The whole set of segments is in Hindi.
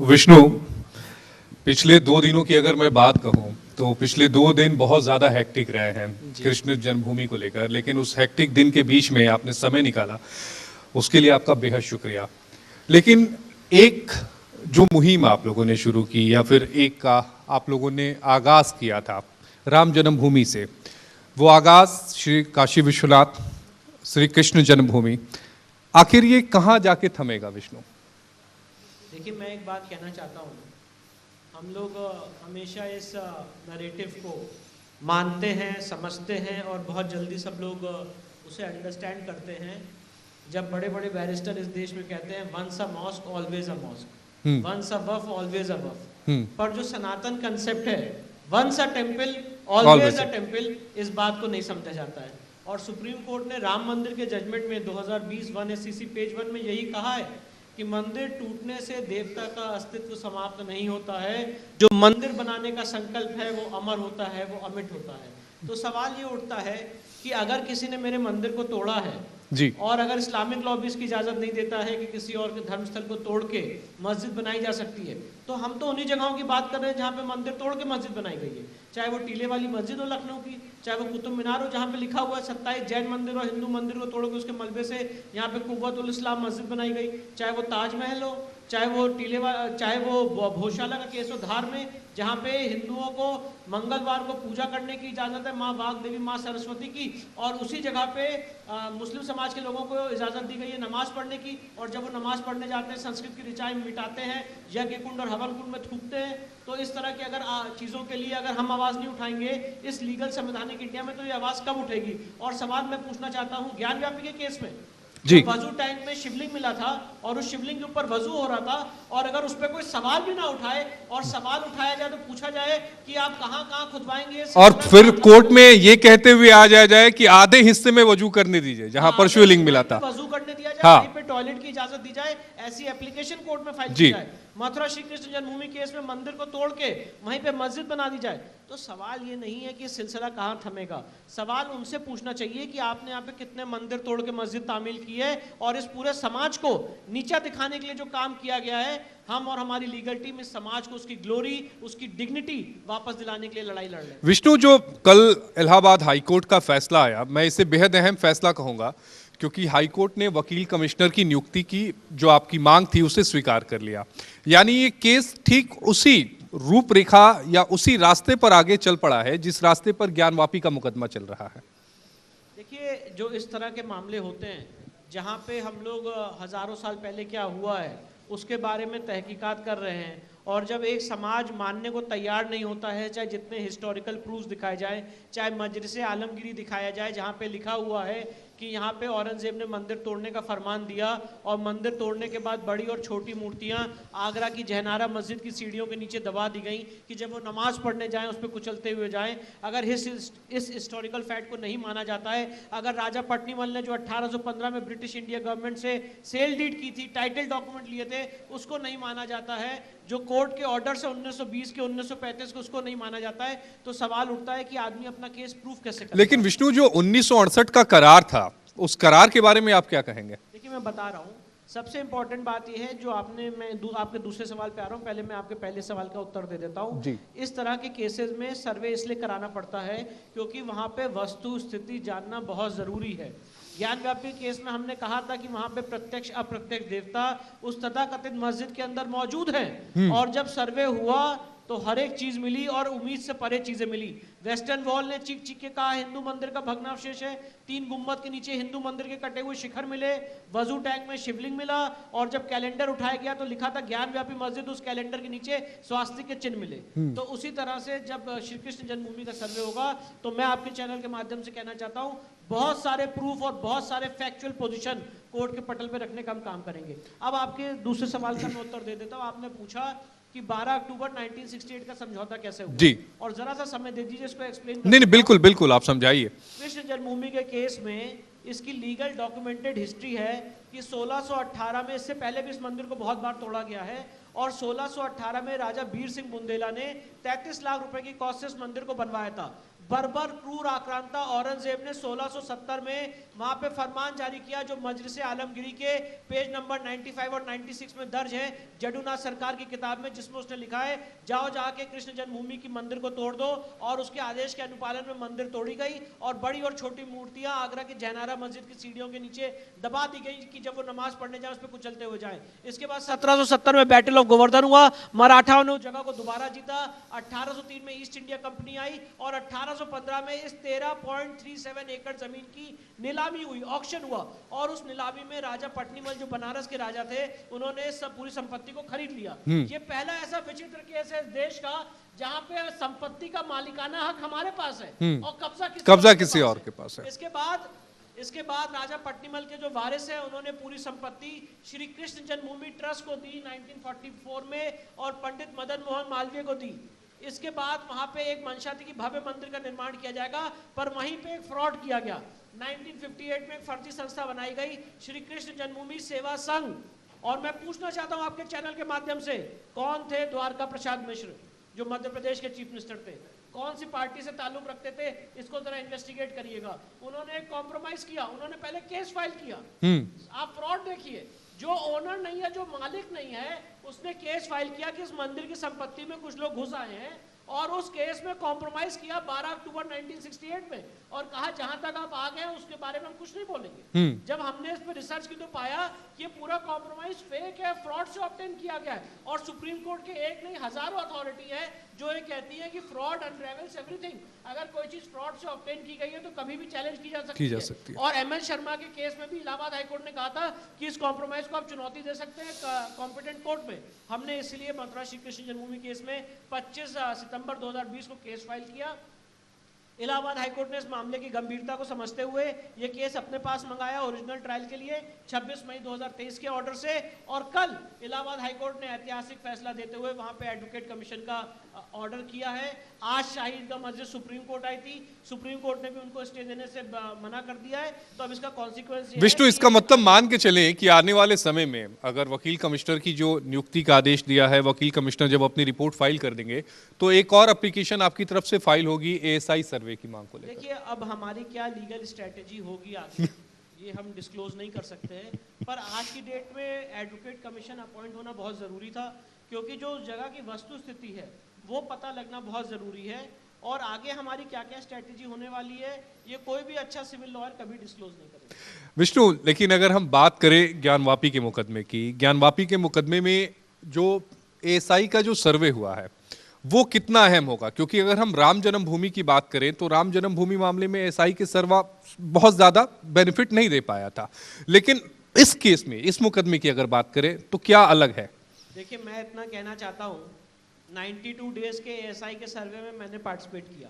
विष्णु, पिछले 2 दिनों की अगर मैं बात कहूं तो पिछले 2 दिन बहुत ज्यादा हेक्टिक रहे हैं कृष्ण जन्मभूमि को लेकर, लेकिन उस हेक्टिक दिन के बीच में आपने समय निकाला, उसके लिए आपका बेहद शुक्रिया। लेकिन एक जो मुहिम आप लोगों ने शुरू की या फिर एक का आप लोगों ने आगाज किया था राम जन्मभूमि से, वो आगाज श्री काशी विश्वनाथ श्री कृष्ण जन्मभूमि, आखिर ये कहाँ जाके थमेगा विष्णु? देखिए, मैं एक बात कहना चाहता हूँ। हम लोग हमेशा इस नरेटिव को मानते हैं, समझते हैं और बहुत जल्दी सब लोग उसे अंडरस्टैंड करते हैं। जब बड़े बड़े बैरिस्टर इस देश में कहते हैं once a mosque always a mosque, once a वफ ऑलवेज अ वफ, पर जो सनातन कंसेप्ट है once a temple always a temple, इस बात को नहीं समझा जाता है। और सुप्रीम कोर्ट ने राम मंदिर के जजमेंट में 2020 1 SCC पेज 1 में यही कहा है कि मंदिर टूटने से देवता का अस्तित्व समाप्त नहीं होता है, जो मंदिर बनाने का संकल्प है वो अमर होता है, वो अमिट होता है। तो सवाल ये उठता है कि अगर किसी ने मेरे मंदिर को तोड़ा है जी, और अगर इस्लामिक लॉ भी इसकी इजाज़त नहीं देता है कि किसी और के धर्मस्थल को तोड़ के मस्जिद बनाई जा सकती है, तो हम तो उन्हीं जगहों की बात कर रहे हैं जहाँ पे मंदिर तोड़ के मस्जिद बनाई गई है। चाहे वो टीले वाली मस्जिद हो लखनऊ की, चाहे वो कुतुब मीनार हो जहाँ पे लिखा हुआ है 27 जैन मंदिर और हिंदू मंदिर को तोड़ के उसके मलबे से यहाँ पे कुव्वतुल इस्लाम मस्जिद बनाई गई, चाहे वो ताजमहल हो, चाहे वो चाहे वो भोजशाला का केस हो धार में, जहाँ पे हिंदुओं को मंगलवार को पूजा करने की इजाज़त है माँ वाग देवी माँ सरस्वती की, और उसी जगह पे मुस्लिम समाज के लोगों को इजाज़त दी गई है नमाज पढ़ने की, और जब वो नमाज पढ़ने जाते हैं संस्कृत की ऋचाएं मिटाते हैं, यज्ञ कुंड और हवन कुंड में थूकते हैं। तो इस तरह की अगर चीज़ों के लिए अगर हम आवाज़ नहीं उठाएंगे इस लीगल संवैधानिक इंडिया में, तो ये आवाज़ कब उठेगी? और सवाल मैं पूछना चाहता हूँ, ज्ञान व्यापी के केस में वजू टैंक में शिवलिंग मिला था और उस शिवलिंग के ऊपर वजू हो रहा था, और अगर उस पर कोई सवाल भी ना उठाए और सवाल उठाया जाए तो पूछा जाए कि आप कहाँ कहाँ खुदवाएंगे, और फिर कोर्ट में ये कहते हुए आ जाए कि आधे हिस्से में वजू करने दीजिए जहां पर शिवलिंग मिला था, वजू करने दिया जाए, हाँ, वहीं पे टॉयलेट की इजाजत दी जाए, ऐसी एप्लीकेशन कोर्ट में फाइल की जाए। मथुरा श्री कृष्ण जन्मभूमि केस में मंदिर को तोड़ के वहीं पे मस्जिद बना दी जाए। तो सवाल ये नहीं है कि सिलसिला कहाँ थमेगा, सवाल उनसे पूछना चाहिए कि आपने यहाँ पे कितने मंदिर तोड़ के मस्जिद तामील की है, और इस पूरे समाज को नीचा दिखाने के लिए जो काम किया गया है, हम और हमारी लीगल टीम इस समाज को उसकी ग्लोरी, उसकी डिग्निटी वापस दिलाने के लिए लड़ाई लड़ रहे हैं। विष्णु, जो कल इलाहाबाद हाईकोर्ट का फैसला आया, मैं इसे बेहद अहम फैसला कहूंगा, क्योंकि हाईकोर्ट ने वकील कमिश्नर की नियुक्ति की जो आपकी मांग थी उसे स्वीकार कर लिया। यानी ये केस ठीक उसी रूपरेखा या उसी रास्ते पर आगे चल पड़ा है जिस रास्ते पर ज्ञानवापी का मुकदमा चल रहा है। देखिए, जो इस तरह के मामले होते हैं जहाँ पे हम लोग हजारों साल पहले क्या हुआ है उसके बारे में तहकीकात कर रहे हैं, और जब एक समाज मानने को तैयार नहीं होता है, चाहे जितने हिस्टोरिकल प्रूफ्स दिखाए जाए, चाहे मजलिस आलमगीरी दिखाया जाए जहाँ पे लिखा हुआ है कि यहाँ पे औरंगजेब ने मंदिर तोड़ने का फरमान दिया, और मंदिर तोड़ने के बाद बड़ी और छोटी मूर्तियाँ आगरा की जहनारा मस्जिद की सीढ़ियों के नीचे दबा दी गई कि जब वो नमाज पढ़ने जाएं उस पर कुचलते हुए जाएं। अगर इस हिस्टोरिकल फैक्ट को नहीं माना जाता है, अगर राजा पट्टीमल ने जो 1815 में ब्रिटिश इंडिया गवर्नमेंट से सेल डीड की थी, टाइटल डॉक्यूमेंट लिए थे, उसको नहीं माना जाता है, जो कोर्ट के ऑर्डर से 1920 के 1935 को उसको नहीं माना जाता है, तो सवाल उठता है कि आदमी अपना केस प्रूफ कैसे करेगा? लेकिन विष्णु, जो 1968 का करार था, उस करार के बारे में आप क्या कहेंगे? देखिए, मैं बता रहा हूँ, सबसे इंपॉर्टेंट बात यह है जो आपने, मैं आपके दूसरे सवाल पे आ रहा हूँ, पहले मैं आपके पहले सवाल का उत्तर दे देता हूँ। इस तरह के केसेस में सर्वे इसलिए कराना पड़ता है क्योंकि वहाँ पे वस्तु स्थिति जानना बहुत जरूरी है। ज्ञानव्यापी केस में हमने कहा था कि वहाँ पे प्रत्यक्ष अप्रत्यक्ष देवता उस तथाकथित मस्जिद के अंदर मौजूद हैं, और जब सर्वे हुआ तो हर एक चीज मिली और उम्मीद से परे चीजें मिली। वेस्टर्न वॉल ने चीख चीख के कहा हिंदू मंदिर का भग्नावशेष है, 3 गुम्बद के नीचे हिंदू मंदिर के कटे हुए शिखर मिले, वजू टैंक में शिवलिंग मिला, और जब कैलेंडर उठाया गया तो लिखा था ज्ञानव्यापी मस्जिद, उस कैलेंडर के नीचे स्वास्तिक के चिन्ह मिले। तो उसी तरह से जब श्री कृष्ण जन्मभूमि का सर्वे होगा तो मैं आपके चैनल के माध्यम से कहना चाहता हूँ, बहुत सारे प्रूफ और बहुत सारे फैक्चुअल पोजीशन कोर्ट के पटल पे रखने का हम काम करेंगे। अब आपके दूसरे सवाल का मैं उत्तर दे देता हूँ। आपने पूछा कि 12 अक्टूबर 1968 का समझौता कैसे हुआ, जी, और जरा सा समय दे दीजिए इसको एक्सप्लेन। नहीं, बिल्कुल बिल्कुल, आप समझाइए। कृष्ण जन्मभूमि के केस में इसकी लीगल डॉक्यूमेंटेड हिस्ट्री है कि 1618 में, इससे पहले भी इस मंदिर को बहुत बार तोड़ा गया है, और 1618 में राजा वीर सिंह बुंदेला ने 33 लाख रुपए की कॉस्ट से इस मंदिर को बनवाया था। बर्बर क्रूर आक्रांता औरंगजेब ने 1670 में वहां पे फरमान जारी किया, जो मजलिस आलमगिरी के पेज नंबर 95 और 96 में दर्ज है, जडूनाथ सरकार की किताब में, जिसमें उसने लिखा है जाओ जाके कृष्ण जन्मभूमि की मंदिर को तोड़ दो। और उसके आदेश के अनुपालन में मंदिर तोड़ी गई और बड़ी और छोटी मूर्तियां आगरा की जैनारा मस्जिद की सीढ़ियों के नीचे दबा दी गई कि जब वो नमाज पढ़ने जाए उस पर कुचलते हुए जाए। इसके बाद 1770 में बैटल ऑफ गोवर्धन हुआ, मराठाओं ने उस जगह को दोबारा जीता। 1803 में ईस्ट इंडिया कंपनी आई और 1815 में इस 13.37 एकड़ जमीन की नीलामी हुई, ऑक्शन हुआ, और उस नीलामी में राजा पटनीमल जो बनारस के राजा थे, उन्होंने सब पूरी संपत्ति को खरीद लिया। ये पहला ऐसा विचित्र केस है देश का जहां पे संपत्ति का मालिकाना हक हमारे पास है और कब्जा किसी और के पास है। इसके बाद राजा पटनीमल के जो वारिस हैं, उन्होंने पूरी संपत्ति श्री कृष्ण जन्मभूमि ट्रस्ट को दी 1944 में और पंडित मदन मोहन मालवीय को दी। इसके बाद वहां पे एक मंशा थी कि भव्य मंदिर का निर्माण किया जाएगा, पर वहीं पे एक फ्रॉड किया गया। 1958 में एक फर्जी संस्था बनाई गई, श्री कृष्ण जन्मभूमि सेवा संघ। और मैं पूछना चाहता हूं आपके चैनल के माध्यम से, कौन थे द्वारका प्रसाद मिश्र जो मध्य प्रदेश के चीफ मिनिस्टर थे? कौन सी पार्टी से ताल्लुक रखते थे? इसको जरा इन्वेस्टिगेट करिएगा। उन्होंने एक कॉम्प्रोमाइज किया, उन्होंने पहले केस फाइल किया। आप फ्रॉड देखिए, जो ओनर नहीं है, जो मालिक नहीं है, उसने केस फाइल किया कि इस मंदिर की संपत्ति में कुछ लोग घुस आए हैं, और उस केस में कॉम्प्रोमाइज किया 12 अक्टूबर 1968 में, और कहा जहां तक आप आ गए उसके बारे में हम कुछ नहीं बोलेंगे। जब हमने इस पर रिसर्च की तो पाया कि ये पूरा कॉम्प्रोमाइज फेक है, फ्रॉड से ऑब्टेन किया गया है। और सुप्रीम कोर्ट के एक नहीं हजारों अथॉरिटी है जो ये कहती है कि फ्रॉड अनरेवल्स एवरीथिंग। अगर कोई चीज फ्रॉड से ऑब्टेन की गई है तो कभी भी चैलेंज की जा सकती है। और एमएल शर्मा के केस में भी इलाहाबाद हाईकोर्ट ने कहा था कि इस कॉम्प्रोमाइज को आप चुनौती दे सकते हैं कॉम्पिटेंट कोर्ट में। हमने इसलिए मथुरा श्री कृष्ण जन्मभूमि केस में 25 सितंबर 2020 को केस फाइल किया। इलाहाबाद हाईकोर्ट ने इस मामले की गंभीरता को समझते हुए ये केस अपने पास मंगाया ओरिजिनल ट्रायल के लिए 26 मई 2023 के ऑर्डर से। और कल इलाहाबाद हाईकोर्ट ने ऐतिहासिक फैसला देते हुए वहां पे एडवोकेट कमीशन का ऑर्डर किया है। आज शाही ईदगाह मस्जिद सुप्रीम कोर्ट आई थी, सुप्रीम कोर्ट ने भी उनको स्टे देने से मना कर दिया है। तो अब इसका कॉन्सिक्वेंस विष्णु, इसका मतलब मान के चले कि आने वाले समय में अगर वकील कमिश्नर की जो नियुक्ति का आदेश दिया है, वकील कमिश्नर जब अपनी रिपोर्ट फाइल कर देंगे तो एक और एप्लीकेशन आपकी तरफ से फाइल होगी एएसआई सर्वे की मांग को लेकर। देखिए, अब हमारी क्या लीगल स्ट्रेटेजी होगी आगे ये हम डिस्क्लोज नहीं कर सकते हैं, पर आज की डेट में एडवोकेट कमीशन अपॉइंट होना बहुत ज़रूरी था, क्योंकि जो जगह की वस्तु स्थिति है वो पता लगना बहुत ज़रूरी है। और आगे हमारी क्या क्या स्ट्रेटेजी होने वाली है ये कोई भी अच्छा सिविल लॉयर कभी डिस्क्लोज नहीं करेगा। विष्णु, लेकिन अगर हम बात करें ज्ञानवापी के मुकदमे की, ज्ञानवापी के मुकदमे में जो एएसआई का जो सर्वे हुआ है वो कितना अहम होगा? क्योंकि अगर हम राम जन्मभूमि की बात करें तो राम जन्मभूमि मामले में एएसआई के सर्वा बहुत ज्यादा बेनिफिट नहीं दे पाया था, लेकिन इस केस में, इस मुकदमे की अगर बात करें तो क्या अलग है? देखिए, मैं इतना कहना चाहता हूँ, 92 डेज के एएसआई के सर्वे में मैंने पार्टिसिपेट किया,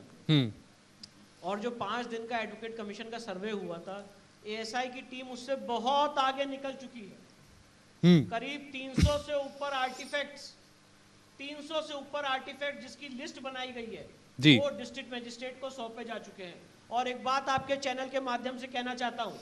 और जो 5 दिन का एडवोकेट कमीशन का सर्वे हुआ था, एएसआई की टीम उससे बहुत आगे निकल चुकी है। करीब 300 से ऊपर आर्टिफैक्ट्स, 300 से ऊपर आर्टिफैक्ट जिसकी लिस्ट बनाई गई है जी, वो डिस्ट्रिक्ट मजिस्ट्रेट को सौंपे जा चुके हैं। और एक बात आपके चैनल के माध्यम से कहना चाहता हूं,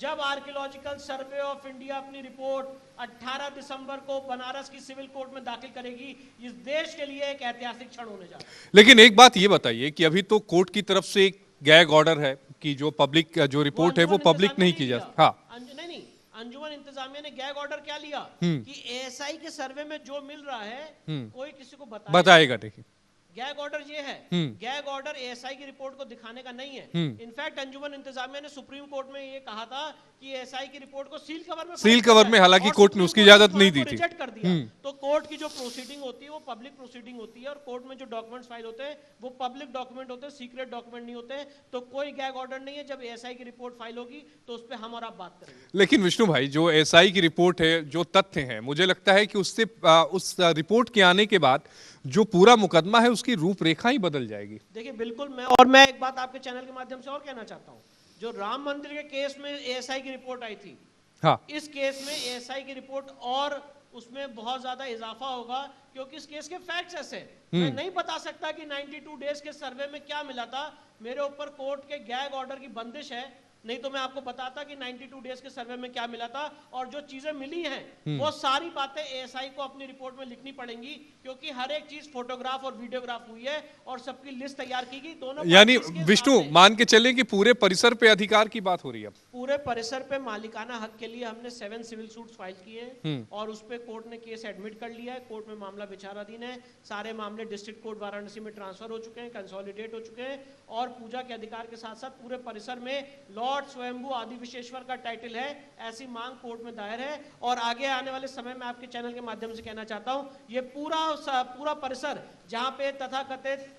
जब आर्कियोलॉजिकल सर्वे ऑफ इंडिया अपनी रिपोर्ट 18 दिसंबर को बनारस की सिविल कोर्ट में दाखिल करेगी, इस देश के लिए एक ऐतिहासिक क्षण होने जा रहा है। लेकिन एक बात ये बताइए कि अभी तो कोर्ट की तरफ से एक गैग ऑर्डर है कि जो पब्लिक जो रिपोर्ट है वो पब्लिक नहीं की जा सकती। हाँ, नहीं, अंजुमन इंतजामिया ने गैग ऑर्डर क्या लिया कि एएसआई के सर्वे में जो मिल रहा है कोई किसी को बताएगा नहीं। गैग ऑर्डर ये है, गैग ऑर्डर एएसआई की रिपोर्ट को दिखाने का नहीं है। इनफैक्ट अंजुमन इंतजामिया ने सुप्रीम कोर्ट में ये कहा था कि एएसआई की रिपोर्ट को सील कवर में हालांकि कोर्ट ने उसकी इजाजत नहीं दी थी, रिजेक्ट कर दिया। तो कोर्ट की जो प्रोसीडिंग होती है वो पब्लिक प्रोसीडिंग होती है, और कोर्ट में जो डॉक्यूमेंट्स फाइल होते हैं वो पब्लिक डॉक्यूमेंट होते हैं, सीक्रेट डॉक्यूमेंट नहीं होते हैं। तो कोई गैग ऑर्डर नहीं है। जब एएसआई की रिपोर्ट फाइल होगी तो उस पर हम और आप बात करेंगे। लेकिन विष्णु भाई, जो एएसआई की रिपोर्ट है, जो तथ्य हैं, मुझे लगता है कि उससे उस रिपोर्ट के आने के बाद जो पूरा मुकदमा है उसकी रूपरेखा ही बदल जाएगी। देखिए, बिल्कुल। मैं एक बात आपके चैनल के माध्यम से और कहना चाहता हूं, जो राम मंदिर के केस में एएसआई की रिपोर्ट आई थी, हाँ, इस केस में एएसआई की रिपोर्ट और उसमें बहुत ज्यादा इजाफा होगा, क्योंकि इस केस के फैक्ट्स ऐसे मैं नहीं बता सकता कि 92 डेज के सर्वे में क्या मिला था। मेरे ऊपर कोर्ट के गैग ऑर्डर की बंदिश है, नहीं तो मैं आपको बताता कि 92 डेज के सर्वे में क्या मिला था। और जो चीजें मिली हैं वो सारी बातें एएसआई को अपनी रिपोर्ट में लिखनी पड़ेंगी, क्योंकि हर एक चीज फोटोग्राफ और वीडियोग्राफ हुई है और सबकी लिस्ट तैयार की गई दोनों यानी parties के विष्णु साथ है। मान के चले कि पूरे परिसर पे अधिकार की बात हो रही है अब। पूरे परिसर पे मालिकाना हक के लिए हमने 7 सिविल सूट्स फाइल किए हैं और उस पे कोर्ट ने केस एडमिट कर लिया है। कोर्ट में मामला विचाराधीन है। सारे मामले डिस्ट्रिक्ट कोर्ट वाराणसी में ट्रांसफर हो चुके हैं, कंसोलिडेट हो चुके हैं और पूजा के अधिकार के साथ साथ पूरे परिसर में लॉर्ड स्वयंभू आदि विशेश्वर का टाइटल है, ऐसी मांग कोर्ट में दायर है। और आगे आने वाले समय में आपके चैनल के माध्यम से कहना चाहता हूं, ये पूरा परिसर जहां पे तथाकथित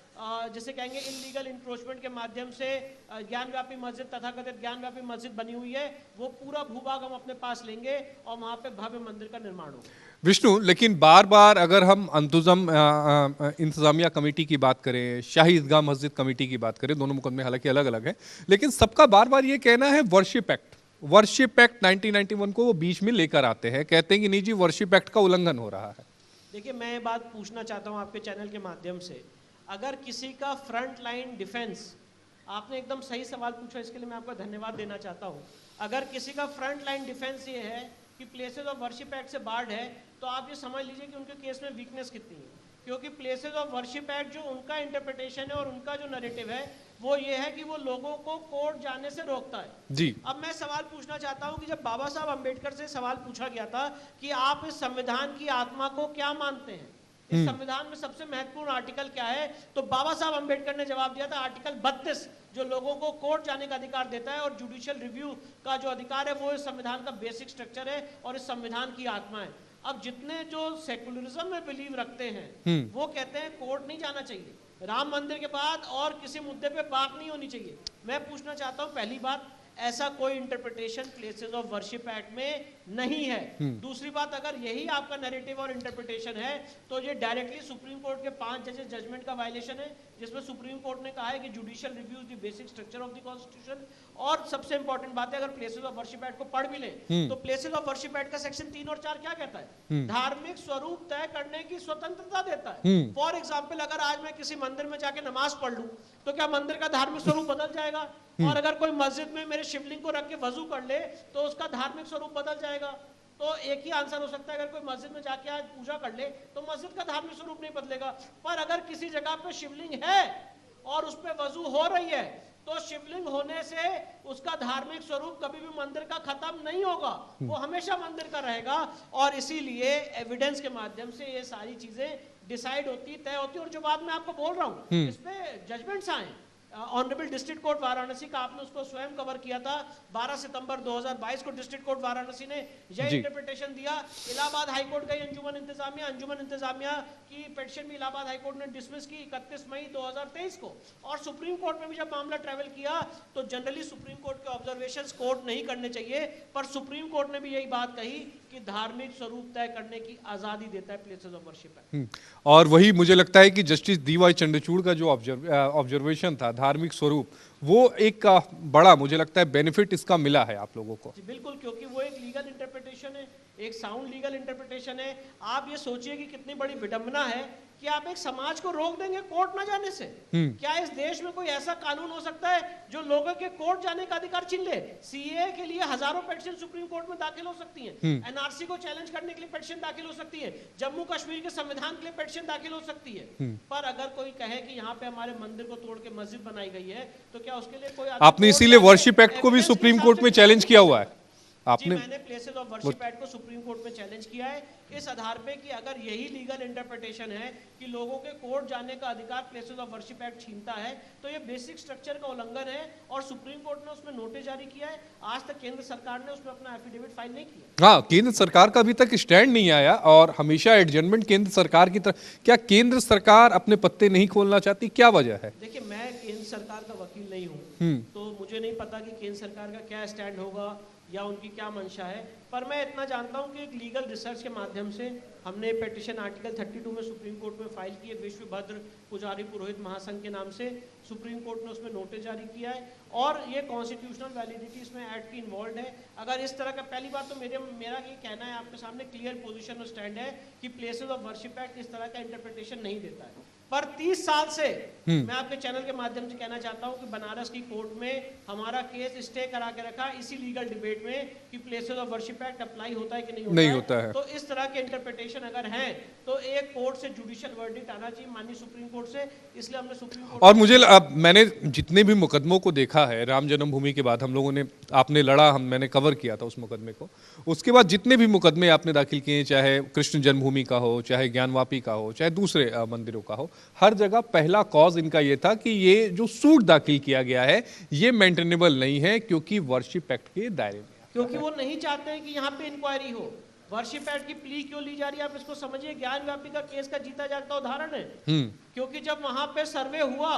जिसे कहेंगे इलीगल इंक्रोचमेंट के माध्यम से ज्ञानव्यापी मस्जिद, तथाकथित ज्ञानव्यापी मस्जिद बनी हुई है, वो पूरा भूभाग हम अपने पास लेंगे और वहां पे भव्य मंदिर का निर्माण होगा। विष्णु, लेकिन बार बार अगर हम इंतजामिया कमेटी की बात करें, शाही ईदगाह मस्जिद कमेटी की बात करें, दोनों मुकदमे हालांकि अलग अलग हैं, लेकिन सबका बार बार ये कहना है वर्शिप एक्ट 1991 को वो बीच में लेकर आते हैं, कहते हैं कि नहीं जी वर्शिप एक्ट का उल्लंघन हो रहा है। देखिए, मैं ये बात पूछना चाहता हूं आपके चैनल के माध्यम से, अगर किसी का फ्रंट लाइन डिफेंस, आपने एकदम सही सवाल पूछा, इसके लिए मैं आपका धन्यवाद देना चाहता हूं। अगर किसी का फ्रंट लाइन डिफेंस ये है कि प्लेसेस ऑफ वर्शिप एक्ट से बार्ड है, तो आप ये समझ लीजिए कि उनके केस में वीकनेस कितनी है। क्योंकि प्लेसेस ऑफ वर्शिप एक्ट जो उनका इंटरप्रिटेशन है और उनका जो नैरेटिव है वो ये है कि वो लोगों को कोर्ट जाने से रोकता है जी। अब मैं सवाल पूछना चाहता हूं कि जब बाबा साहब अंबेडकर से सवाल पूछा गया था कि आप इस संविधान की आत्मा को क्या मानते हैं, इस संविधान में सबसे महत्वपूर्ण आर्टिकल क्या है, तो बाबा साहब अंबेडकर ने जवाब दिया था आर्टिकल 32, जो लोगों को कोर्ट जाने का अधिकार देता है और जुडिशियल रिव्यू का जो अधिकार है वो इस संविधान का बेसिक स्ट्रक्चर है और इस संविधान की आत्मा है। अब जितने जो सेकुलरिज्म में बिलीव रखते हैं वो कहते हैं कोर्ट नहीं जाना चाहिए, राम मंदिर के बाद और किसी मुद्दे पे बात नहीं होनी चाहिए। मैं पूछना चाहता हूं, पहली बात, ऐसा कोई interpretation places of worship act में नहीं है। दूसरी बात, अगर यही आपका नैरेटिव और इंटरप्रिटेशन है तो ये डायरेक्टली सुप्रीम कोर्ट के 5 जजेस जजमेंट का वायलेशन है, जिसमें सुप्रीम कोर्ट ने कहा है कि judicial review is the basic structure of the constitution. और सबसे इंपॉर्टेंट बात है, अगर प्लेसेस ऑफ वर्शिप एक्ट को पढ़ भी लें तो प्लेसेस ऑफ वर्शिप एक्ट का सेक्शन 3 और 4 क्या कहता है, धार्मिक स्वरूप तय करने की स्वतंत्रता देता है। फॉर एग्जाम्पल, अगर आज मैं किसी मंदिर में जाके नमाज पढ़ लूं तो क्या मंदिर का धार्मिक स्वरूप बदल जाएगा? और अगर कोई मस्जिद में मेरे शिवलिंग को रख के वजू कर ले तो उसका धार्मिक स्वरूप बदल जाएगा? तो एक ही आंसर हो सकता है, अगर कोई मस्जिद में जाके आज पूजा कर ले तो मस्जिद का धार्मिक स्वरूप नहीं बदलेगा। पर अगर किसी जगह पे शिवलिंग है और उस पे वजू हो रही है तो शिवलिंग होने से उसका धार्मिक स्वरूप कभी भी मंदिर का खत्म नहीं होगा, वो हमेशा मंदिर का रहेगा। और इसीलिए एविडेंस के माध्यम से ये सारी चीजें डिसाइड होती, तय होती। और जो बात मैं आपको बोल रहा हूँ इस पे जजमेंट्स आए, ऑनरेबल डिस्ट्रिक्ट कोर्ट वाराणसी का आपने उसको स्वयं कवर किया था, 12 सितंबर 2022 को डिस्ट्रिक्ट कोर्ट वाराणसी ने यह इंटरप्रिटेशन दिया। इलाहाबाद हाईकोर्ट गई अंजुमन इंतजामिया की पिटीशन भी इलाहाबाद हाईकोर्ट ने डिसमिस की 31 मई 2023 को। और सुप्रीम कोर्ट में भी जब मामला ट्रैवल किया तो जनरली सुप्रीम कोर्ट के ऑब्जर्वेशंस कोर्ट नहीं करने चाहिए, पर सुप्रीम कोर्ट ने भी यही बात कही कि धार्मिक स्वरूप तय करने की आजादी देता है प्लेसेस ऑफ वर्शिप एक्ट। और वही मुझे लगता है कि जस्टिस डीवाई चंद्रचूड़ का जो ऑब्जर्वेशन था धार्मिक स्वरूप, वो एक बड़ा मुझे लगता है बेनिफिट इसका मिला है आप लोगों को। जी बिल्कुल, क्योंकि वो एक लीगल इंटरप्रिटेशन है, एक साउंड लीगल इंटरप्रिटेशन है। आप ये सोचिए कि कितनी बड़ी विडंबना है कि आप एक समाज को रोक देंगे कोर्ट ना जाने से। क्या इस देश में कोई ऐसा कानून हो सकता है जो लोगों के कोर्ट जाने का अधिकार छीन ले? सीएए के लिए हजारों पिटीशन सुप्रीम कोर्ट में दाखिल हो सकती हैं, एनआरसी को चैलेंज करने के लिए पिटीशन दाखिल हो सकती है, जम्मू कश्मीर के संविधान के लिए पिटीशन दाखिल हो सकती है। पर अगर कोई कहे कि यहाँ पे हमारे मंदिर को तोड़ के मस्जिद बनाई गई है तो क्या उसके लिए कोई आपने इसीलिए वर्शिप एक्ट को भी सुप्रीम कोर्ट में चैलेंज किया हुआ है। जी, मैंने प्लेसेस ऑफ वर्शिप एक्ट को सुप्रीम कोर्ट में चैलेंज किया है इस आधार पे कि अगर यही लीगल इंटरप्रिटेशन है कि लोगों के कोर्ट जाने का अधिकार प्लेसेस ऑफ वर्शिप एक्ट छीनता है तो ये बेसिक स्ट्रक्चर का उल्लंघन है और सुप्रीम कोर्ट ने उसमें नोटिस जारी किया है। आज तक केंद्र सरकार ने उसमें अपना एफिडेविट फाइल नहीं किया। हाँ, केंद्र सरकार का अभी तक स्टैंड नहीं आया और हमेशा एडजमेंट केंद्र सरकार की तरफ। क्या केंद्र सरकार अपने पत्ते नहीं खोलना चाहती, क्या वजह है? देखिए, मैं केंद्र सरकार का वकील नहीं हूँ तो मुझे नहीं पता कि केंद्र सरकार का क्या स्टैंड होगा या उनकी क्या मंशा है, पर मैं इतना जानता हूं कि एक लीगल रिसर्च के माध्यम से हमने पिटीशन आर्टिकल 32 में सुप्रीम कोर्ट में फाइल की है, विश्वभद्र पुजारी पुरोहित महासंघ के नाम से। सुप्रीम कोर्ट ने उसमें नोटिस जारी किया है और ये कॉन्स्टिट्यूशनल वैलिडिटी इसमें एक्ट की इन्वॉल्व है। अगर इस तरह का, पहली बात तो मेरा ये कहना है आपके सामने, क्लियर पोजीशन और स्टैंड है कि प्लेसेस ऑफ वर्शिप एक्ट इस तरह का इंटरप्रिटेशन नहीं देता है। पर 30 साल से मैं आपके चैनल के माध्यम से कहना चाहता हूं कि बनारस की कोर्ट में हमारा केस स्टे करा के रखा इसी लीगल डिबेट में कि places of worship act apply होता है कि नहीं होता है। तो इस तरह के इंटरप्रिटेशन अगर है तो एक कोर्ट से जुडिशियल वर्डिक्ट आना चाहिए माननीय सुप्रीम कोर्ट से, इसलिए हमने सुप्रीम कोर्ट और मुझे मैंने जितने भी मुकदमों को देखा है राम जन्मभूमि के बाद, हम लोगों ने, आपने लड़ा, मैंने कवर किया था उस मुकदमे को, उसके बाद जितने भी मुकदमे आपने दाखिल किए, चाहे कृष्ण जन्मभूमि का हो, चाहे ज्ञानवापी का हो, चाहे दूसरे मंदिरों का हो, हर जगह पहला कॉज इनका ये था कि ये जो सूट दाखिल किया गया है ये मेंटेनेबल नहीं है क्योंकि वर्शिप एक्ट के दायरे में, क्योंकि वो नहीं चाहते हैं कि यहाँ पे इंक्वायरी हो। वर्शिप एक्ट की प्ली क्यों ली जा रही है आप इसको समझिए, ज्ञानव्यापी का केस का जीता जागता उदाहरण है। क्योंकि जब वहां पे सर्वे हुआ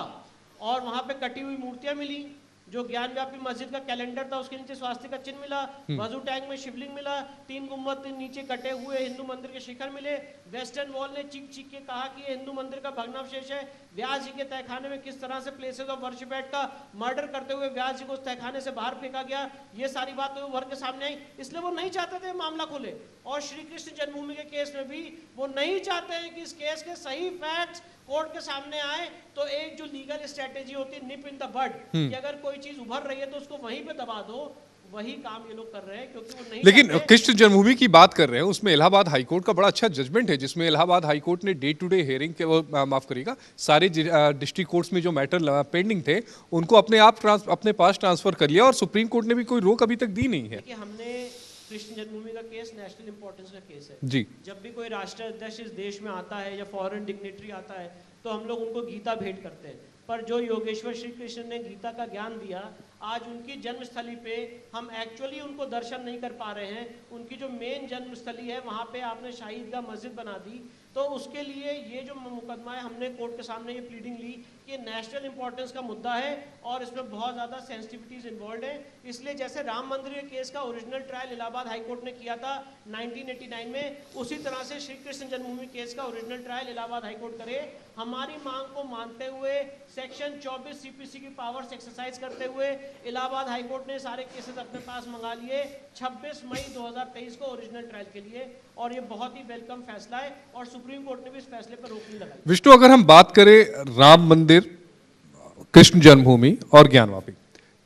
और वहां पे कटी हुई मूर्तियां मिली, जो ज्ञानव्यापी मस्जिद का कैलेंडर था उसके नीचे स्वास्तिक का चिन्ह मिला, वजू टैंक में शिवलिंग मिला, 3 गुम्बद नीचे कटे हुए हिंदू मंदिर के शिखर मिले, वेस्टर्न वॉल ने चीख चीख के कहा कि ये हिंदू मंदिर का भग्नावशेष है, व्यास जी के तहखाने में किस तरह से प्लेसेस ऑफ वर्शिप एक्ट का मर्डर करते हुए व्यास जी को उस तहखाने से बाहर फेंका गया, ये सारी बातें उभर के सामने आई। इसलिए वो नहीं चाहते थे मामला खुले। और श्री कृष्ण जन्मभूमि के केस में भी वो नहीं चाहते हैं कि इस केस के सही फैक्ट्स कोर्ट के सामने आए। तो एक जो लीगल स्ट्रेटेजी होती है निप इन द बड, कि अगर कोई चीज उभर रही है तो उसको वहीं पे दबा दो, वही काम ये लोग कर रहे हैं क्योंकि वो नहीं। लेकिन कृष्ण जन्मभूमि की बात कर रहे हैं, उसमें इलाहाबाद हाईकोर्ट का बड़ा अच्छा जजमेंट है, जिसमें इलाहाबाद हाईकोर्ट ने डे टू डे हियरिंग के, वो माफ करिएगा, सारे डिस्ट्रिक्ट कोर्ट्स में जो मैटर पेंडिंग थे उनको अपने पास ट्रांसफर कर लिया और सुप्रीम कोर्ट ने भी कोई रोक अभी तक दी नहीं है। हमने कृष्ण जन्मभूमि का केस नेशनल इंपॉर्टेंस का केस है जी। जब भी कोई राष्ट्राध्यक्ष इस देश में आता है या फॉरेन डिग्नेटरी आता है तो हम लोग उनको गीता भेंट करते हैं। पर जो योगेश्वर श्री कृष्ण ने गीता का ज्ञान दिया, आज उनकी जन्मस्थली पे हम एक्चुअली उनको दर्शन नहीं कर पा रहे हैं। उनकी जो मेन जन्मस्थली है वहाँ पे आपने शाही ईदगाह मस्जिद बना दी, तो उसके लिए ये जो मुकदमा है हमने कोर्ट के सामने ये प्लीडिंग ली कि नेशनल इंपॉर्टेंस का मुद्दा है और इसमें बहुत ज़्यादा सेंसिटिविटीज इन्वॉल्व है। इसलिए जैसे राम मंदिर के केस का ओरिजिनल ट्रायल इलाहाबाद हाईकोर्ट ने किया था 1989 में, उसी तरह से श्री कृष्ण जन्मभूमि केस का ओरिजिनल ट्रायल इलाहाबाद हाईकोर्ट करे। हमारी मांग को मानते हुए सेक्शन 24 सीपीसी की पावर्स एक्सरसाइज करते हुए इलाहाबाद हाईकोर्ट ने सारे केसेस अपने पास मंगा लिए 26 मई 2023 को ओरिजिनल ट्रायल के लिए, और ये बहुत ही वेलकम फैसला है और सुप्रीम कोर्ट ने भी इस फैसले पर रोक नहीं लगाई। विष्णु, अगर हम बात करें राम मंदिर, कृष्ण जन्मभूमि और ज्ञानवापी,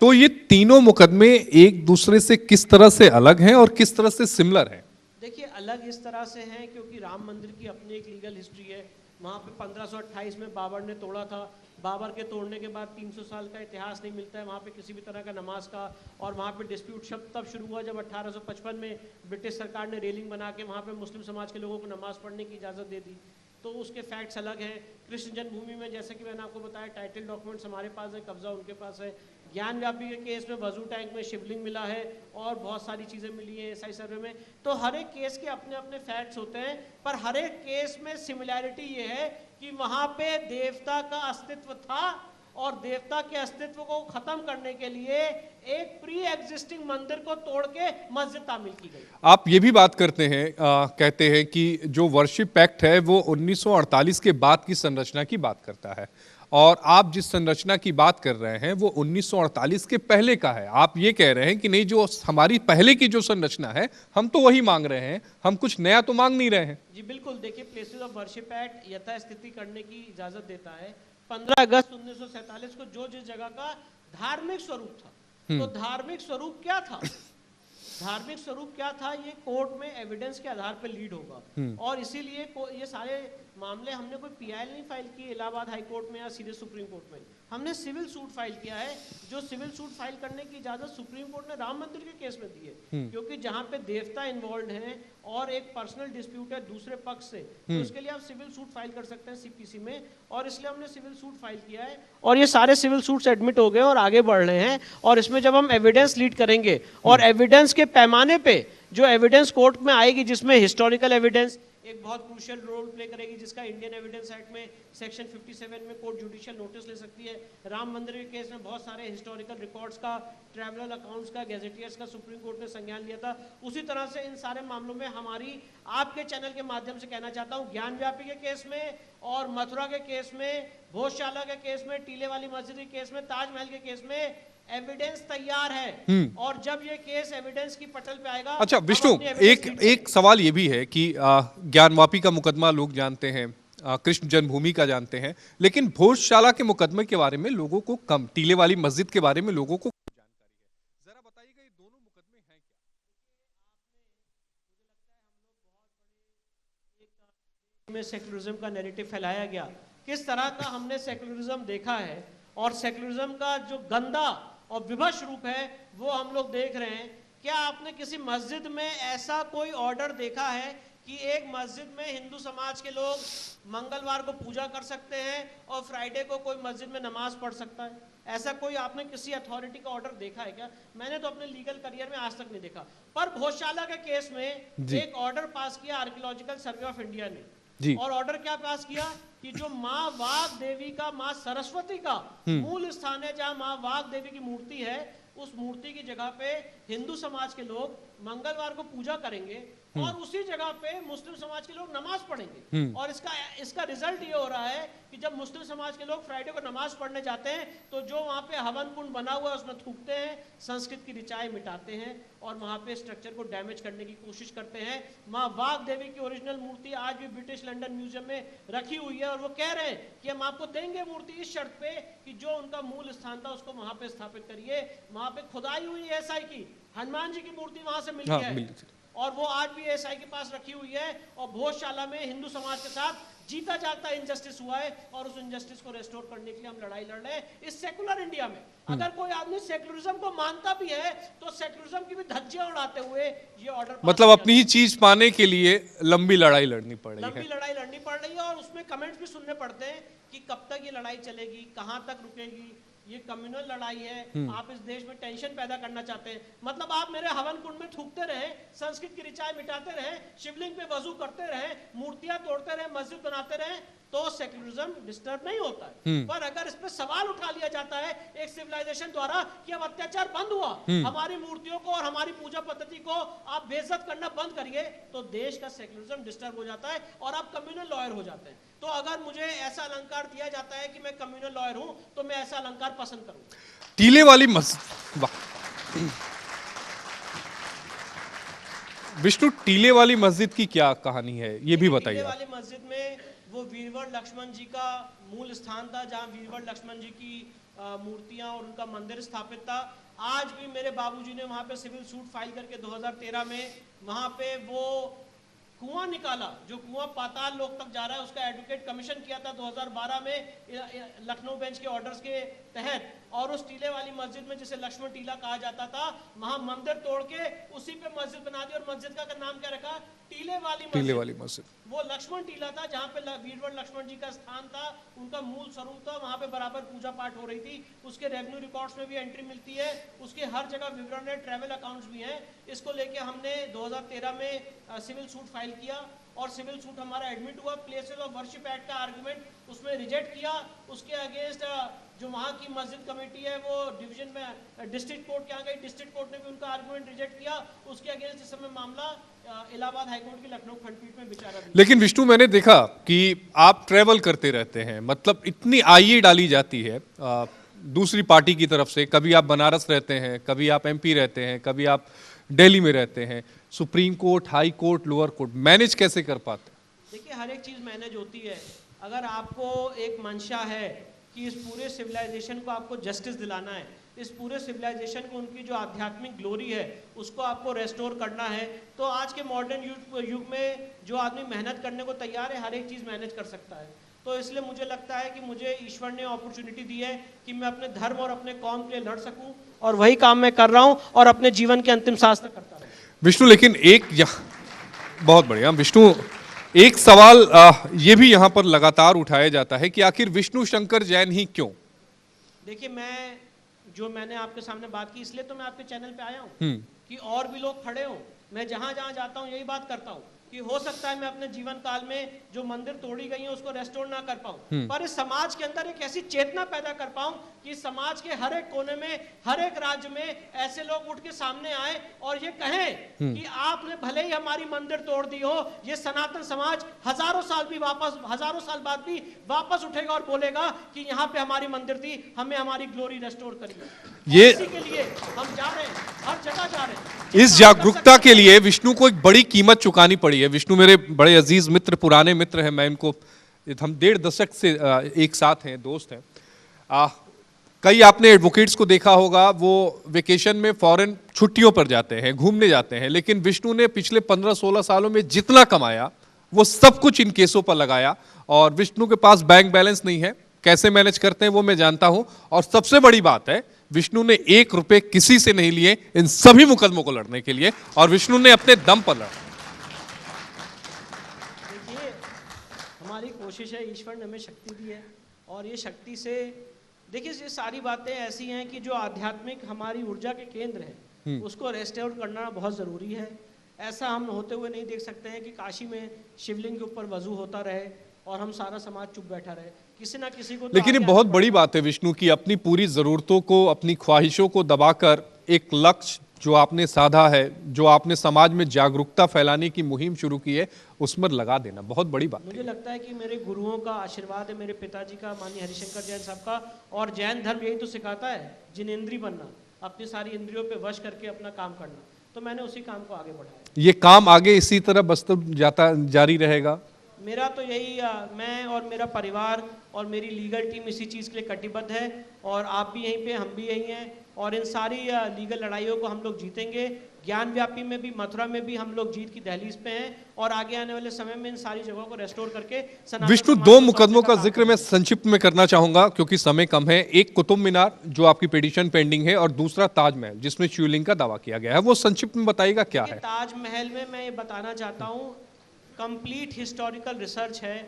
तो ये तीनों मुकदमे एक दूसरे से किस तरह से अलग हैं और किस तरह से सिमिलर हैं? देखिए, अलग इस तरह से हैं क्योंकि राम मंदिर की अपनी एक लीगल हिस्ट्री है। वहाँ पे 1528 में बाबर ने तोड़ा था। बाबर के तोड़ने के बाद 300 साल का इतिहास नहीं मिलता है वहाँ पे किसी भी तरह का नमाज का, और वहाँ पे डिस्प्यूट शब्द तब शुरू हुआ जब 1855 में ब्रिटिश सरकार ने रेलिंग बना के वहाँ पे मुस्लिम समाज के लोगों को नमाज पढ़ने की इजाज़त दे दी। तो उसके फैक्ट्स अलग हैं। कृष्ण जन्मभूमि में जैसे कि मैंने आपको बताया टाइटल डॉक्यूमेंट्स हमारे पास है, कब्जा उनके पास है। ज्ञानव्यापी के केस में वजू टैंक में शिवलिंग मिला है और बहुत सारी चीज़ें मिली हैं एसआई सर्वे में। तो हर एक केस के अपने अपने फैक्ट्स होते हैं, पर हर एक केस में सिमिलैरिटी ये है कि वहाँ पे देवता का अस्तित्व था और देवता के अस्तित्व को खत्म करने के लिए एक प्री एग्जिस्टिंग मंदिर को तोड़ के मस्जिद तामील की गई। आप ये भी बात करते हैं, कहते हैं कि जो वर्शिप एक्ट है वो 1948 के बाद की संरचना की बात करता है, और आप जिस संरचना की बात कर रहे हैं वो 1948 के पहले का है। आप ये कह रहे हैं कि नहीं, जो हमारी पहले की जो संरचना है हम तो वही मांग रहे हैं, हम कुछ नया तो मांग नहीं रहे हैं। जी बिल्कुल, देखिए प्लेसेस ऑफ वर्शिप एक्ट यथास्थिति करने की इजाजत देता है। 15 अगस्त 1947 को जो जिस जगह का धार्मिक स्वरूप था, तो धार्मिक स्वरूप क्या था, धार्मिक स्वरूप क्या था, ये कोर्ट में एविडेंस के आधार पर लीड होगा। और इसीलिए ये सारे मामले हमने कोई पीआईएल नहीं फाइल की इलाहाबाद हाई कोर्ट में या सीधे सुप्रीम कोर्ट में, हमने सिविल सूट फाइल किया है। जो सिविल सूट फाइल करने की इजाजत सुप्रीम कोर्ट ने राम मंदिर के केस में दी है, क्योंकि जहां पे देवता इन्वॉल्व हैं और एक पर्सनल डिस्प्यूट है दूसरे पक्ष से, तो उसके लिए आप सिविल सूट फाइल कर सकते हैं सीपीसी में, और इसलिए हमने सिविल सूट फाइल किया है। और ये सारे सिविल सूट्स एडमिट हो गए और आगे बढ़ रहे हैं। और इसमें जब हम एविडेंस लीड करेंगे और एविडेंस के पैमाने पे जो एविडेंस कोर्ट में आएगी, जिसमें हिस्टोरिकल एविडेंस एक बहुत क्रूशियल रोल प्ले करेगी, जिसका इंडियन एविडेंस एक्ट में सेक्शन 57 में कोर्ट जुडिशियल नोटिस ले सकती है। राम मंदिर के केस में बहुत सारे हिस्टोरिकल रिकॉर्ड्स का, ट्रैवलर अकाउंट्स का, गैजेटियर्स का सुप्रीम कोर्ट ने संज्ञान लिया था। उसी तरह से इन सारे मामलों में हमारी आपके चैनल के माध्यम से कहना चाहता हूँ, ज्ञानव्यापी के केस में और मथुरा के केस में, भोजशाला के केस में, टीले वाली मस्जिद के केस में, ताजमहल के केस में एविडेंस तैयार है। और जब ये केस एविडेंस की पटल पे आएगा। अच्छा विष्णु, एक सवाल ये भी है कि ज्ञानवापी का मुकदमा लोग जानते हैं, कृष्ण जन्मभूमि का जानते हैं, लेकिन भोजशाला के मुकदमे के बारे में लोगों को कम, टीले वाली मस्जिद के बारे में लोगों को कम जानकारी है। जरा बताइएगा ये दोनों मुकदमे हैं क्या? में सेक्युलरिज्म का नैरेटिव फैलाया गया, किस तरह का हमने सेक्युलरिज्म देखा है और सेक्युलरिज्म का जो गंदा और विभत्स रूप है वो हम लोग देख रहे हैं। क्या आपने किसी मस्जिद में ऐसा कोई ऑर्डर देखा है कि एक मस्जिद में हिंदू समाज के लोग मंगलवार को पूजा कर सकते हैं और फ्राइडे को कोई मस्जिद में नमाज पढ़ सकता है? ऐसा कोई आपने किसी अथॉरिटी का ऑर्डर देखा है क्या? मैंने तो अपने लीगल करियर में आज तक नहीं देखा। पर भोजशाला के केस में एक ऑर्डर पास किया आर्कियोलॉजिकल सर्वे ऑफ इंडिया ने, और ऑर्डर क्या पास किया कि जो माँ वाघ देवी का, माँ सरस्वती का मूल स्थान है, जहाँ माँ वाघ देवी की मूर्ति है, उस मूर्ति की जगह पे हिंदू समाज के लोग मंगलवार को पूजा करेंगे और उसी जगह पे मुस्लिम समाज के लोग नमाज पढ़ेंगे। और इसका रिजल्ट ये हो रहा है कि जब मुस्लिम समाज के लोग फ्राइडे को नमाज पढ़ने जाते हैं तो जो वहाँ पे हवन कुंड बना हुआ है उसमें थूकते हैं, संस्कृत की ऋचाएं मिटाते हैं और वहाँ पे स्ट्रक्चर को डैमेज करने की कोशिश करते हैं। माँ वाघ देवी की ओरिजिनल मूर्ति आज भी ब्रिटिश लंदन म्यूजियम में रखी हुई है और वो कह रहे हैं कि हम आपको देंगे मूर्ति इस शर्त पे कि जो उनका मूल स्थान था उसको वहाँ पे स्थापित करिए। वहाँ पे खुदाई हुई है एसआई की, हनुमान जी की मूर्ति वहाँ से मिली है और वो आज भी एसआई के पास रखी हुई है। और भोजशाला में हिंदू समाज के साथ जीता जागता इनजस्टिस हुआ है और उस इनजस्टिस को रेस्टोर करने के लिए हम लड़ाई लड़ रहे हैं इस सेकुलर इंडिया में। अगर कोई आदमी सेकुलरिज्म को मानता भी है तो सेकुलरिज्म की भी धज्जियां उड़ाते हुए ये ऑर्डर, मतलब अपनी ही चीज पाने के लिए लंबी लड़ाई लड़नी पड़ रही है और उसमें कमेंट्स भी सुनने पड़ते हैं कि कब तक ये लड़ाई चलेगी, कहां तक रुकेगी, ये कम्युनल लड़ाई है, आप इस देश में टेंशन पैदा करना चाहते हैं। मतलब आप मेरे हवन कुंड में थूकते रहे, संस्कृत की ऋचाएं मिटाते रहे, शिवलिंग पे वजू करते रहे, मूर्तियां तोड़ते रहे, मस्जिद बनाते रहे तो सेक्युलरिज्म डिस्टर्ब नहीं होता है। पर अगर इस पे सवाल उठा लिया जाता है एक सिविलाइजेशन द्वारा कि अब अत्याचार बंद हुआ, हमारी मूर्तियों को और हमारी पूजा पद्धति को आप बेइज्जत करना बंद करिए, तो देश का सेक्युलरिज्म डिस्टर्ब हो जाता है और आप कम्युनल लॉयर हो जाते हैं। तो अगर मुझे ऐसा अलंकार दिया जाता है कि मैं कम्युनल लॉयर हूं तो मैं ऐसा अलंकार पसंद करूंगा। टीले वाली मस्जिद, विष्णु टीले वाली मस्जिद की क्या कहानी है ये भी बताइए। टीले वाली मस्जिद में वो वीरवर लक्ष्मण जी का मूल स्थान था, जहाँ वीरवर लक्ष्मण जी की मूर्तियां और उनका मंदिर स्थापित था। आज भी मेरे बाबूजी ने वहाँ पे सिविल सूट फाइल करके 2013 में वहाँ पे वो कुआं निकाला, जो कुआं पाताल लोक तक जा रहा है, उसका एडवोकेट कमीशन किया था 2012 में लखनऊ बेंच के ऑर्डर्स के तहत। और उस टीले वाली मस्जिद में जिसे लक्ष्मण टीला कहा जाता था, वहां मंदिर तोड़ के उसी पे मस्जिद बना दी और मस्जिद का नाम क्या रखा? टीले वाली मस्जिद। वो लक्ष्मण टीला था जहाँ पे वीरवर लक्ष्मण जी का स्थान था, उनका मूल स्वरूप था, वहां पे बराबर पूजा पाठ हो रही थी। उसके रेवेन्यू रिकॉर्ड्स में भी एंट्री मिलती है, उसके हर जगह विवरण है, ट्रैवल अकाउंट्स भी हैं। इसको लेके हमने 2013 में सिविल सूट फाइल किया और सिविल सूट हमारा एडमिट हुआ। प्लेसेस ऑफ वर्शिप एक्ट का आर्गुमेंट उसमें रिजेक्ट किया। उसके अगेंस्ट जो वहाँ की मस्जिद कमेटी है वो डिवीजन में डिस्ट्रिक्ट कोर्ट के यहाँ गई, डिस्ट्रिक्ट कोर्ट ने भी उनका आर्गुमेंट रिजेक्ट किया। उसके अगेंस्ट इस समय मामला इलाहाबाद हाईकोर्ट की लखनऊ खंडपीठ में विचारा। लेकिन विष्णु, मैंने देखा कि आप ट्रेवल करते रहते हैं, मतलब इतनी आईए डाली जाती है दूसरी पार्टी की तरफ से। कभी आप बनारस रहते हैं, कभी आप एमपी रहते हैं, कभी आप दिल्ली में रहते हैं। Supreme court, high court, lower court, manage कैसे कर पाते? देखिए, हर एक चीज़ मैनेज होती है। अगर आपको एक मंशा है कि इस पूरे सिविलाइजेशन को आपको जस्टिस दिलाना है, इस पूरे सिविलाइजेशन को उनकी जो आध्यात्मिक ग्लोरी है उसको आपको रेस्टोर करना है, तो आज के मॉडर्न युग में जो आदमी मेहनत करने को तैयार है हर एक चीज़ मैनेज कर सकता है। तो इसलिए मुझे लगता है कि मुझे ईश्वर ने अपॉर्चुनिटी दी है कि मैं अपने धर्म और अपने कौम के लिए लड़ सकूं, और वही काम मैं कर रहा हूं और अपने जीवन के अंतिम सांस तक करता रहूं। विष्णु, लेकिन बहुत बढ़िया विष्णु, एक सवाल ये भी यहाँ पर लगातार उठाया जाता है कि आखिर विष्णु शंकर जैन ही क्यों? देखिए, मैंने आपके सामने बात की इसलिए तो मैं आपके चैनल पे आया हूँ कि और भी लोग खड़े हों। मैं जहाँ जहाँ जाता हूँ यही बात करता हूँ कि हो सकता है मैं अपने जीवन काल में जो मंदिर तोड़ी गई है उसको रेस्टोर ना कर पाऊं, पर इस समाज के अंदर एक ऐसी चेतना पैदा कर पाऊं कि समाज के हर एक कोने में, हर एक राज्य में ऐसे लोग उठ के सामने आए और ये कहें कि आपने भले ही हमारी मंदिर तोड़ दी हो, ये सनातन समाज हजारों साल बाद भी वापस उठेगा और बोलेगा कि यहाँ पे हमारी मंदिर थी, हमें हमारी ग्लोरी रेस्टोर करिए। ये इसी के लिए हम जा रहे हैं, हर जगह जा रहे हैं। इस जागरूकता के लिए विष्णु को एक बड़ी कीमत चुकानी पड़ी है। विष्णु मेरे बड़े अजीज मित्र, पुराने मित्र हैं, मैं इनको हम 1.5 दशक से एक साथ हैं, दोस्त हैं। कई आपने एडवोकेट्स को देखा होगा, वो वेकेशन में फॉरेन छुट्टियों पर जाते हैं, घूमने जाते हैं, लेकिन विष्णु ने पिछले 15-16 सालों में जितना कमाया वो सब कुछ इन केसों पर लगाया। और विष्णु के पास बैंक बैलेंस नहीं है, कैसे मैनेज करते हैं वो मैं जानता हूं। और सबसे बड़ी बात है, विष्णु ने 1 रुपए किसी से नहीं लिए इन सभी मुकदमों को लड़ने के लिए, और विष्णु ने अपने दम पर लड़ा। देखिए, हमारी कोशिश है, ईश्वर ने हमें शक्ति दी है, और ये शक्ति से देखिए ये सारी बातें ऐसी हैं कि जो आध्यात्मिक हमारी ऊर्जा के केंद्र हैं उसको रेस्टोर करना बहुत ज़रूरी है। ऐसा हम होते हुए नहीं देख सकते हैं कि काशी में शिवलिंग के ऊपर वजू होता रहे और हम सारा समाज चुप बैठा रहे। किसी ना किसी को तो लेकिन ये आगे बहुत आना बड़ी बात है विष्णु की, अपनी पूरी जरूरतों को, अपनी ख्वाहिशों को दबाकर एक लक्ष्य जो आपने साधा है, जो आपने समाज में जागरूकता फैलाने की मुहिम शुरू की है, उसमें लगा देना बहुत बड़ी बात है। मुझे लगता है कि मेरे गुरुओं का आशीर्वाद है, मेरे पिताजी का, माननीय हरिशंकर जैन साहब का, और जैन धर्म यही तो सिखाता है जिनेंद्री बनना, अपनी सारी इंद्रियों पे वश करके अपना काम करना। तो मैंने उसी काम को आगे बढ़ाया। ये काम आगे इसी तरह बस्तर जाता जारी रहेगा? मेरा तो यही मैं और मेरा परिवार और मेरी लीगल टीम इसी चीज़ के लिए कटिबद्ध है, और आप भी यहीं पे, हम भी यहीं हैं, और इन सारी लीगल लड़ाइयों को हम लोग जीतेंगे। ज्ञान व्यापी में भी, मथुरा में भी हम लोग जीत की दहलीज पे हैं, और आगे आने वाले समय में इन सारी जगहों को रेस्टोर करके सनातन विष्णु, समाज 2 को मुकदमों का सौंपने जिक्र काम मैं करेंगे। संक्षिप्त में करना चाहूंगा क्योंकि समय कम है। एक कुतुब मीनार जो आपकी पिटीशन पेंडिंग है, और दूसरा ताजमहल जिसमें शिवलिंग का दावा किया गया है, वो संक्षिप्त में बताइएगा क्या देखिए, है? ताजमहल में मैं ये बताना चाहता हूँ, कंप्लीट हिस्टोरिकल रिसर्च है,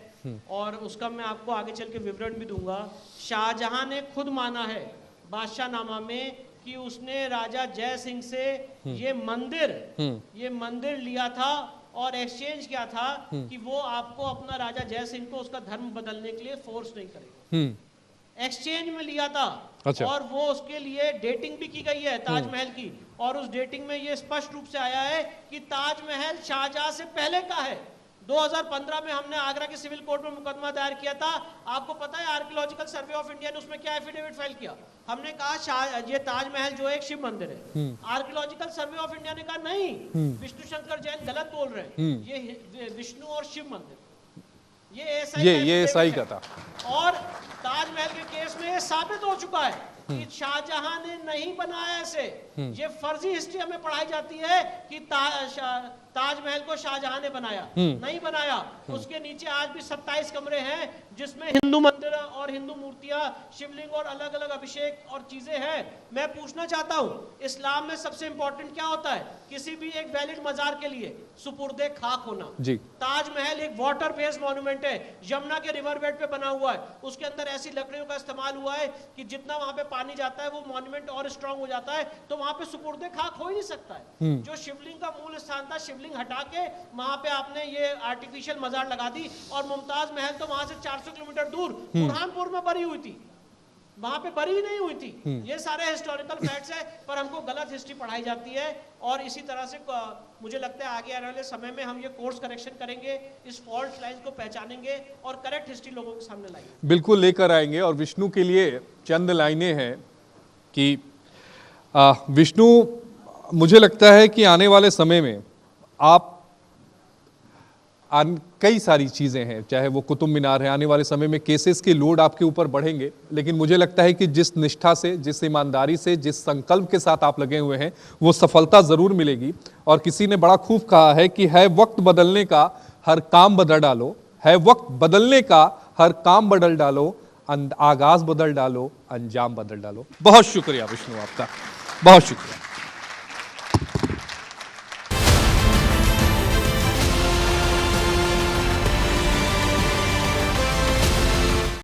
और उसका मैं आपको आगे चल के विवरण भी दूंगा। शाहजहां ने खुद माना है बादशाहनामा में कि उसने राजा जय सिंह से ये मंदिर लिया था और एक्सचेंज किया था कि वो आपको, अपना राजा जय सिंह को उसका धर्म बदलने के लिए फोर्स नहीं करेगा। एक्सचेंज में लिया था। अच्छा। और वो उसके लिए डेटिंग भी की गई है ताजमहल की, और उस डेटिंग में ये स्पष्ट रूप से आया है कि ताजमहल शाहजहां से पहले का है। 2015 में हमने आगरा के सिविल कोर्ट में मुकदमा दायर किया था। आपको पता है आर्कियोलॉजिकल सर्वे ऑफ इंडिया ने उसमें क्या एफिडेविट फाइल किया? हमने कहा ये ताजमहल जो है एक शिव मंदिर है। आर्कियोलॉजिकल सर्वे ऑफ इंडिया ने कहा नहीं, विष्णु शंकर जैन गलत बोल रहे हैं, ये विष्णु और शिव मंदिर, ये एएसआई का था। और ताजमहल के केस में ये साबित हो चुका है कि शाहजहां ने नहीं बनाया ऐसे। ये फर्जी हिस्ट्री हमें पढ़ाई जाती है कि ताजमहल को शाहजहां ने बनाया, नहीं बनाया। उसके नीचे आज भी 27 कमरे हैं जिसमें हिंदू मंदिर और हिंदू मूर्तियां, शिवलिंग और अलग अलग अभिषेक और चीजें हैं। मैं पूछना चाहता हूं, इस्लाम में सबसे इंपॉर्टेंट क्या होता है? किसी भी एक वैलिड मजार के लिए सुपुर्दे खाक होना जी। ताजमहल एक वाटर बेस्ड मॉन्यूमेंट है, यमुना के रिवर बेड पे बना हुआ है। उसके अंदर ऐसी लकड़ियों का इस्तेमाल हुआ है कि जितना वहां पे पानी जाता है वो मॉन्यूमेंट और स्ट्रांग हो जाता है, तो वहां पे सुपुर्दे खाक हो ही नहीं सकता है। जो शिवलिंग का मूल स्थान था, शिवलिंग हटा के वहां पे आपने ये आर्टिफिशियल मजार लगा दी। और मुमताज महल तो वहां से 400 किलोमीटर दूर बुरहानपुर में बरी हुई थी, वहां पे बरी नहीं हुई थी। ये सारे हिस्टोरिकल फैक्ट्स है, पर हमको गलत हिस्ट्री पढ़ाई जाती है। और इसी तरह से मुझे लगता है आगे आने वाले समय में हम ये कोर्स करेक्शन करेंगे, इस फॉल्ट लाइंस को पहचानेंगे और करेक्ट हिस्ट्री लोगों के सामने लाएंगे। बिल्कुल लेकर आएंगे। और विष्णु के लिए चंद लाइनें हैं कि विष्णु, मुझे लगता है कि आने वाले समय में आप कई सारी चीज़ें हैं, चाहे वो कुतुब मीनार है, आने वाले समय में केसेस के लोड आपके ऊपर बढ़ेंगे, लेकिन मुझे लगता है कि जिस निष्ठा से, जिस ईमानदारी से, जिस संकल्प के साथ आप लगे हुए हैं, वो सफलता ज़रूर मिलेगी। और किसी ने बड़ा खूब कहा है कि है वक्त बदलने का, हर काम बदल डालो, है वक्त बदलने का, हर काम बदल डालो, आगाज बदल डालो, अंजाम बदल डालो। बहुत शुक्रिया विष्णु आपका, बहुत शुक्रिया।